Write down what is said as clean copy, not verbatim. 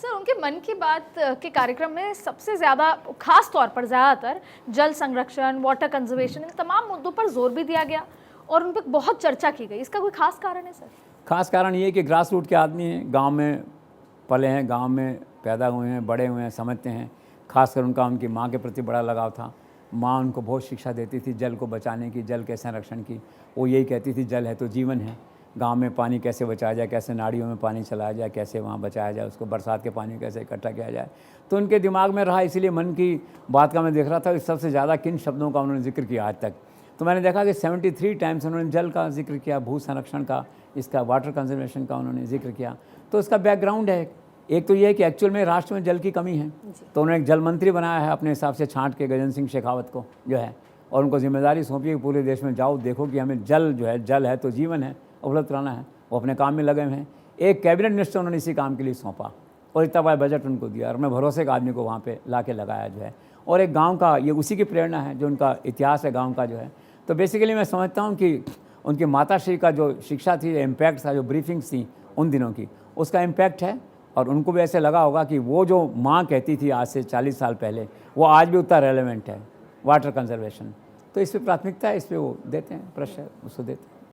Sir, उनके मन की बात के कार्यक्रम में सबसे ज़्यादा, खास तौर पर ज़्यादातर जल संरक्षण, वाटर कंजर्वेशन, इन तमाम मुद्दों पर जोर भी दिया गया और उन पर बहुत चर्चा की गई। इसका कोई खास कारण है सर? खास कारण ये है कि ग्रास रूट के आदमी हैं, गांव में पले हैं, गांव में पैदा हुए हैं, बड़े हुए हैं, समझते हैं। खासकर उनका उनकी माँ के प्रति बड़ा लगाव था। माँ उनको बहुत शिक्षा देती थी जल को बचाने की, जल के संरक्षण की। वो यही कहती थी जल है तो जीवन है। गांव में पानी कैसे बचाया जाए, कैसे नालियों में पानी चलाया जाए, कैसे वहाँ बचाया जाए, उसको बरसात के पानी कैसे इकट्ठा किया जाए, तो उनके दिमाग में रहा। इसीलिए मन की बात का मैं देख रहा था कि सबसे ज़्यादा किन शब्दों का उन्होंने जिक्र किया आज तक। तो मैंने देखा कि 73 टाइम्स उन्होंने जल का जिक्र किया, भू संरक्षण का, इसका वाटर कंजर्वेशन का उन्होंने जिक्र किया। तो उसका बैकग्राउंड है, एक तो ये है कि एक्चुअल में राष्ट्र में जल की कमी है, तो उन्होंने एक जल मंत्री बनाया है अपने हिसाब से छांट के, गजेंद्र सिंह शेखावत को जो है, और उनको जिम्मेदारी सौंपी कि पूरे देश में जाओ, देखो कि हमें जल जो है, जल है तो जीवन है, उपलब्ध कराना है। वो अपने काम में लगे हुए हैं। एक कैबिनेट मिनिस्टर उन्होंने इसी काम के लिए सौंपा और इतना बड़ा बजट उनको दिया और मैं भरोसे का आदमी को वहाँ पे ला के लगाया जो है। और एक गांव का, ये उसी की प्रेरणा है, जो उनका इतिहास है गांव का जो है। तो बेसिकली मैं समझता हूँ कि उनकी माताश्री का जो शिक्षा थी, इम्पैक्ट था, जो ब्रीफिंग्स थी उन दिनों की, उसका इम्पैक्ट है। और उनको भी ऐसे लगा होगा कि वो जो माँ कहती थी आज से 40 साल पहले, वो आज भी उतना रेलेवेंट है, वाटर कंजर्वेशन। तो इस पर प्राथमिकता है, इस पर वो देते हैं, प्रेशर उसको देते हैं।